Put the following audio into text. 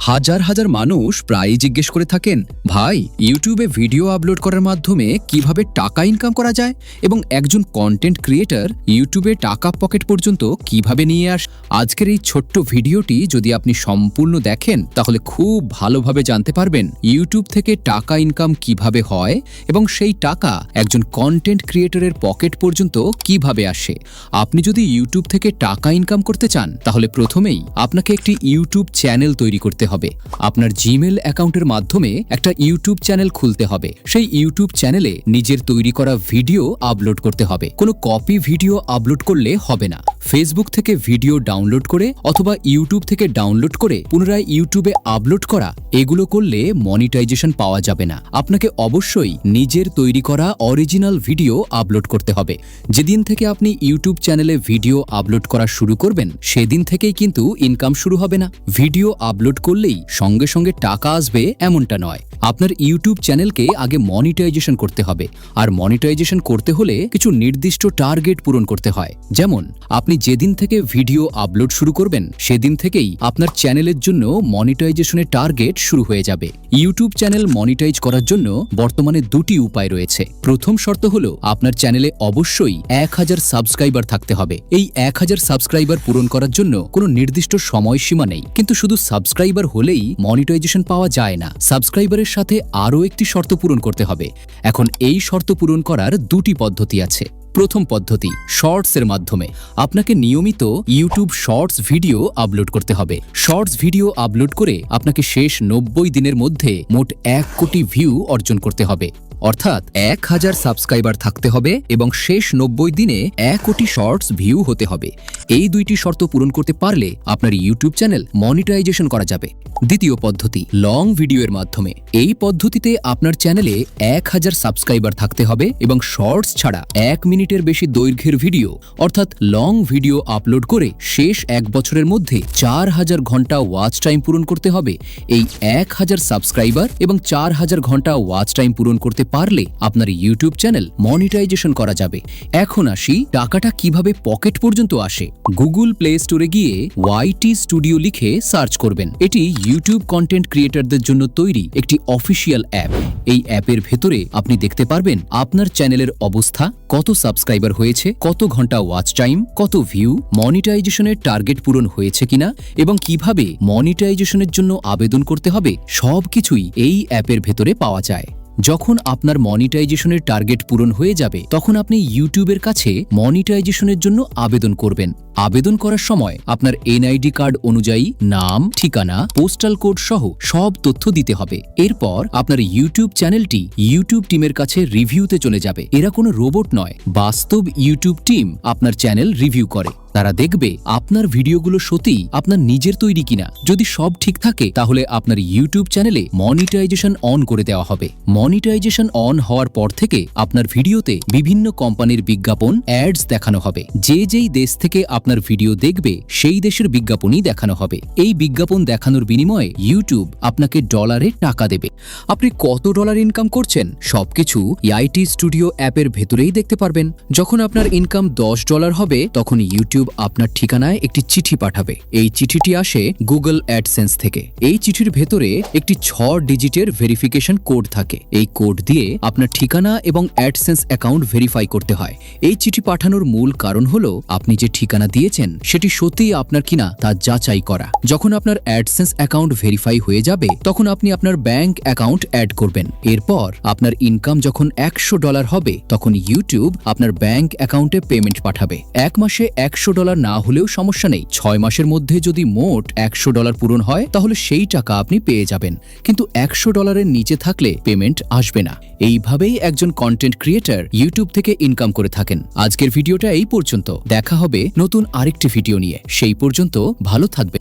হাজার হাজার মানুষ প্রায়ই জিজ্ঞেস করে থাকেন, ভাই ইউটিউবে ভিডিও আপলোড করার মাধ্যমে কিভাবে টাকা ইনকাম করা যায় এবং একজন কন্টেন্ট ক্রিয়েটর ইউটিউবে টাকা পকেট পর্যন্ত কিভাবে নিয়ে আজকের এই ছোট্ট ভিডিওটি যদি আপনি সম্পূর্ণ দেখেন তাহলে খুব ভালোভাবে জানতে পারবেন ইউটিউব থেকে টাকা ইনকাম কিভাবে হয় এবং সেই টাকা একজন কন্টেন্ট ক্রিয়েটরের পকেট পর্যন্ত কিভাবে আসে। আপনি যদি ইউটিউব থেকে টাকা ইনকাম করতে চান তাহলে প্রথমেই আপনাকে একটি ইউটিউব চ্যানেল তৈরি করতে হবে। আপনার জিমেল অ্যাকাউন্টের মাধ্যমে একটা ইউটিউব চ্যানেল খুলতে হবে। সেই ইউটিউব চ্যানেলে নিজের তৈরি করা ভিডিও আপলোড করতে হবে। কোনো কপি ভিডিও আপলোড করলে হবে না। ফেসবুক থেকে ভিডিও ডাউনলোড করে অথবা ইউটিউব থেকে ডাউনলোড করে পুনরায় ইউটিউবে আপলোড করা, এগুলো করলে মনিটাইজেশন পাওয়া যাবে না। আপনাকে অবশ্যই নিজের তৈরি করা অরিজিনাল ভিডিও আপলোড করতে হবে। যেদিন থেকে আপনি ইউটিউব চ্যানেলে ভিডিও আপলোড করা শুরু করবেন সেদিন থেকেই কিন্তু ইনকাম শুরু হবে না। ভিডিও আপলোড করলেই সঙ্গে সঙ্গে টাকা আসবে এমনটা নয়। আপনার ইউটিউব চ্যানেলকে আগে মনিটাইজেশন করতে হবে, আর মনিটাইজেশন করতে হলে কিছু নির্দিষ্ট টার্গেট পূরণ করতে হয়। যেমন আপনি যেদিন থেকে ভিডিও আপলোড শুরু করবেন সেদিন থেকেই আপনার চ্যানেলের জন্য মনিটাইজেশনের টার্গেট শুরু হয়ে যাবে। ইউটিউব চ্যানেল মনিটাইজ করার জন্য বর্তমানে দুটি উপায় রয়েছে। প্রথম শর্ত হলো আপনার চ্যানেলে অবশ্যই 1000 সাবস্ক্রাইবার থাকতে হবে। এই 1000 সাবস্ক্রাইবার পূরণ করার জন্য কোনো নির্দিষ্ট সময়সীমা নেই, কিন্তু শুধু সাবস্ক্রাইবার হলেই মনিটাইজেশন পাওয়া যায় না। সাবস্ক্রাইবারের সাথে আরও একটি শর্ত পূরণ করতে হবে। এখন এই শর্ত পূরণ করার দুটি পদ্ধতি আছে। প্রথম পদ্ধতি শর্টসের মাধ্যমে। আপনাকে নিয়মিত ইউটিউব শর্টস ভিডিও আপলোড করতে হবে। শর্টস ভিডিও আপলোড করে আপনাকে শেষ 90 দিনের মধ্যে মোট 1 কোটি ভিউ অর্জন করতে হবে। অর্থাৎ 1000 সাবস্ক্রাইবার থাকতে হবে এবং শেষ 90 দিনে 1 কোটি শর্টস ভিউ হতে হবে। এই দুইটি শর্ত পূরণ করতে পারলে আপনার ইউটিউব চ্যানেল মনিটাইজেশন করা যাবে। দ্বিতীয় পদ্ধতি লং ভিডিওর মাধ্যমে। এই পদ্ধতিতে আপনার চ্যানেলে 1000 সাবস্ক্রাইবার থাকতে হবে এবং শর্টস ছাড়া 1 মিনিটের বেশি দৈর্ঘ্যের ভিডিও অর্থাৎ লং ভিডিও আপলোড করে শেষ 1 বছরের মধ্যে 4000 ঘন্টা ওয়াচ টাইম পূরণ করতে হবে। এই 1000 সাবস্ক্রাইবার এবং 4000 ঘন্টা ওয়াচ টাইম পূরণ করতে পারলে আপনার ইউটিউব চ্যানেল মনিটাইজেশন করা যাবে। এখন আসি টাকাটা কিভাবে পকেট পর্যন্ত আসে। গুগল প্লে স্টোরে গিয়ে ওয়াইটি স্টুডিও লিখে সার্চ করবেন। এটি ইউটিউব কন্টেন্ট ক্রিয়েটরদের জন্য তৈরি একটি অফিসিয়াল অ্যাপ। এই অ্যাপের ভেতরে আপনি দেখতে পারবেন আপনার চ্যানেলের অবস্থা, কত সাবস্ক্রাইবার হয়েছে, কত ঘন্টা ওয়াচ টাইম, কত ভিউ, মনিটাইজেশনের টার্গেট পূরণ হয়েছে কিনা এবং কিভাবে মনিটাইজেশনের জন্য আবেদন করতে হবে, সবকিছুই এই অ্যাপের ভেতরে পাওয়া যায়। যখন আপনার মনিটাইজেশনের টার্গেট পূরণ হয়ে যাবে তখন আপনি ইউটিউবের কাছে মনিটাইজেশনের জন্য আবেদন করবেন। আবেদন করার সময় আপনার এনআইডি কার্ড অনুযায়ী নাম, ঠিকানা, পোস্টাল কোড সহ সব তথ্য দিতে হবে। এরপর আপনার ইউটিউব চ্যানেলটি ইউটিউব টিমের কাছে রিভিউতে চলে যাবে। এরা কোনো রোবট নয়, বাস্তব ইউটিউব টিম আপনার চ্যানেল রিভিউ করে। তারা দেখবে আপনার ভিডিওগুলো সত্যিই আপনার নিজের তৈরি কিনা। যদি সব ঠিক থাকে তাহলে আপনার ইউটিউব চ্যানেলে মনিটাইজেশন অন করে দেওয়া হবে। মনিটাইজেশন অন হওয়ার পর থেকে আপনার ভিডিওতে বিভিন্ন কোম্পানির বিজ্ঞাপন অ্যাডস দেখানো হবে। যেই দেশ থেকে আপনার ভিডিও দেখবে সেই দেশের বিজ্ঞাপনই দেখানো হবে। এই বিজ্ঞাপন দেখানোর বিনিময়ে ইউটিউব আপনাকে ডলারে টাকা দেবে। আপনি কত ডলার ইনকাম করছেন সবকিছু ওয়াইটি স্টুডিও অ্যাপের ভেতরেই দেখতে পারবেন। যখন আপনার ইনকাম $10 হবে তখন ইউটিউব আপনার ঠিকানায় একটি চিঠি পাঠাবে। এই চিঠিটি আসে গুগল অ্যাডসেন্স থেকে। এই চিঠির ভেতরে একটি 6 ডিজিটের ভেরিফিকেশন কোড থাকে। এই কোড দিয়ে আপনার ঠিকানা এবং অ্যাডসেন্স অ্যাকাউন্ট ভেরিফাই করতে হয়। এই চিঠি পাঠানোর মূল কারণ হলো আপনি যে ঠিকানা দিয়েছেন সেটি সত্যিই আপনার কিনা তা যাচাই করা। যখন আপনার অ্যাডসেন্স অ্যাকাউন্ট ভেরিফাই হয়ে যাবে তখন আপনি আপনার ব্যাংক অ্যাকাউন্ট অ্যাড করবেন। এরপর আপনার ইনকাম যখন $100 হবে তখন ইউটিউব আপনার ব্যাংক অ্যাকাউন্টে পেমেন্ট পাঠাবে। 1 মাসে $100 না হলেও সমস্যা নেই। 6 মাসের মধ্যে যদি মোট $100 পূরণ হয় তাহলে সেই টাকা আপনি পেয়ে যাবেন, কিন্তু $100 নিচে থাকলে পেমেন্ট আসবে না। এইভাবেই একজন কন্টেন্ট ক্রিয়েটর ইউটিউব থেকে ইনকাম করে থাকেন। আজকের ভিডিওটা এই পর্যন্ত। দেখা হবে নতুন আরেকটি ভিডিও নিয়ে। সেই পর্যন্ত ভালো থাকবেন।